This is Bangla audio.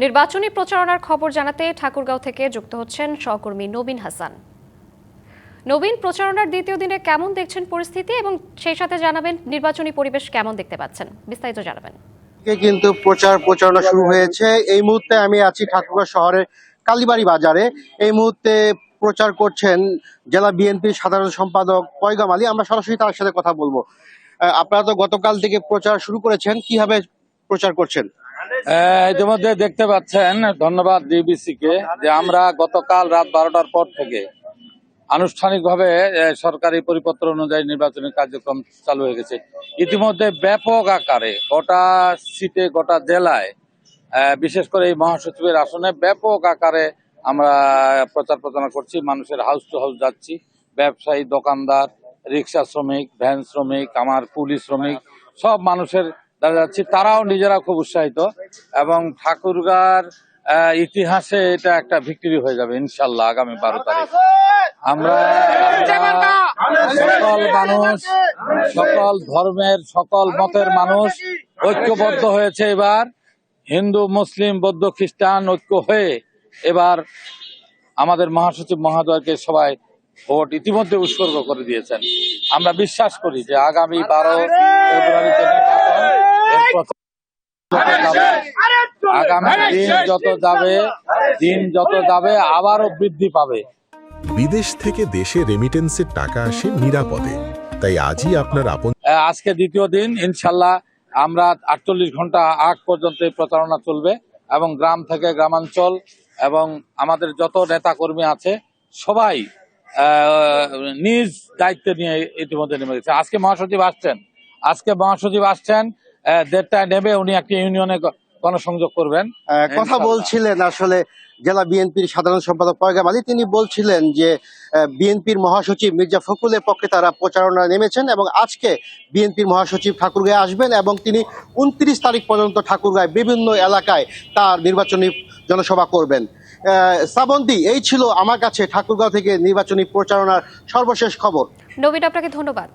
নির্বাচনী প্রচারণার খবর জানাতে ঠাকুরগাঁও থেকে যুক্ত হচ্ছেন সহকর্মী নবীন হাসান। নবীন, প্রচারণার দ্বিতীয় দিনে কেমন দেখছেন পরিস্থিতি এবং সেই সাথে জানাবেন নির্বাচনী পরিবেশ কেমন দেখতে পাচ্ছেন, বিস্তারিত জানাবেন। কিন্তু প্রচারণা শুরু হয়েছে। এই মুহূর্তে আমি আছি ঠাকুরগাঁও শহরের কালীবাড়ি বাজারে। এই মুহূর্তে প্রচার করছেন জেলা বিএনপির সাধারণ সম্পাদক পয়গাম আলী। আমরা সরাসরি তার সাথে কথা বলবো। আপনারা তো গতকাল থেকে প্রচার শুরু করেছেন, কিভাবে প্রচার করছেন? ইতিমধ্যে দেখতে পাচ্ছেন, ধন্যবাদ ডিবিসি কে, যে আমরা গতকাল রাত 12টার পর থেকে আনুষ্ঠানিকভাবে সরকারি পরিপত্র অনুযায়ী নির্বাচনী কার্যক্রম চালু হয়ে গেছে। ইতিমধ্যে ব্যাপক আকারে গোটা সিটে, গোটা জেলায়, বিশেষ করে এই মহাসচিবের আসনে ব্যাপক আকারে আমরা প্রচার প্রচারণা করছি। মানুষের হাউস টু হাউস যাচ্ছি। ব্যবসায়ী, দোকানদার, রিক্সা শ্রমিক, ভ্যান শ্রমিক, আমার কুলি শ্রমিক, সব মানুষের দ্বারা যাচ্ছি। তারাও নিজেরা খুব উৎসাহিত এবং ঠাকুরগাঁওর ইতিহাসে এটা একটা ভিক্টরি হয়ে যাবে ইনশাল্লাহ আগামী 12 তারিখ। আমরা সকল মানুষ, সকল ধর্মের, সকল মতের মানুষ ঐক্যবদ্ধ হয়েছে। এবার হিন্দু, মুসলিম, বৌদ্ধ, খ্রিস্টান ঐক্য হয়ে এবার আমাদের মহাসচিব মহোদয়কে সবাই ভোট ইতিমধ্যে উৎসর্গ করে দিয়েছেন। আমরা বিশ্বাস করি যে আগামী 12 ফেব্রুয়ারিতে নির্বাচন, আগামী দিন যত যাবে আবারও বৃদ্ধি পাবে। বিদেশ থেকে দেশে রেমিটেন্সের টাকা আসে নিরাপদে, তাই আজই আপনার আপন। আজকে দ্বিতীয় দিন, ইনশাল্লাহ আমরা 48 ঘন্টা আগ পর্যন্ত প্রচারণা চলবে এবং গ্রাম থেকে গ্রামাঞ্চল এবং আমাদের যত নেতা কর্মী আছে সবাই নিজ দায়িত্ব নিয়ে ইতিমধ্যে নেমে গেছে। আজকে মহাসচিব আসছেন 1:30টায় নেমে উনি একটি ইউনিয়নে গণসংযোগ করবেন। কথা বলছিলেন আসলে জেলা বিএনপির সাধারণ সম্পাদক পয়গাম আলী। তিনি বলছিলেন যে বিএনপির মহাসচিব মির্জা ফখরুলের পক্ষে তারা প্রচারণা নেমেছেন এবং আজকে বিএনপির মহাসচিব ঠাকুরগাঁয়ে আসবেন এবং তিনি 29 তারিখ পর্যন্ত ঠাকুরগাঁয় বিভিন্ন এলাকায় তার নির্বাচনী জনসভা করবেন। শ্রাবন্তী, এই ছিল আমার কাছে ঠাকুরগাঁও থেকে নির্বাচনী প্রচারণার সর্বশেষ খবর। নবীন, আপনাকে ধন্যবাদ।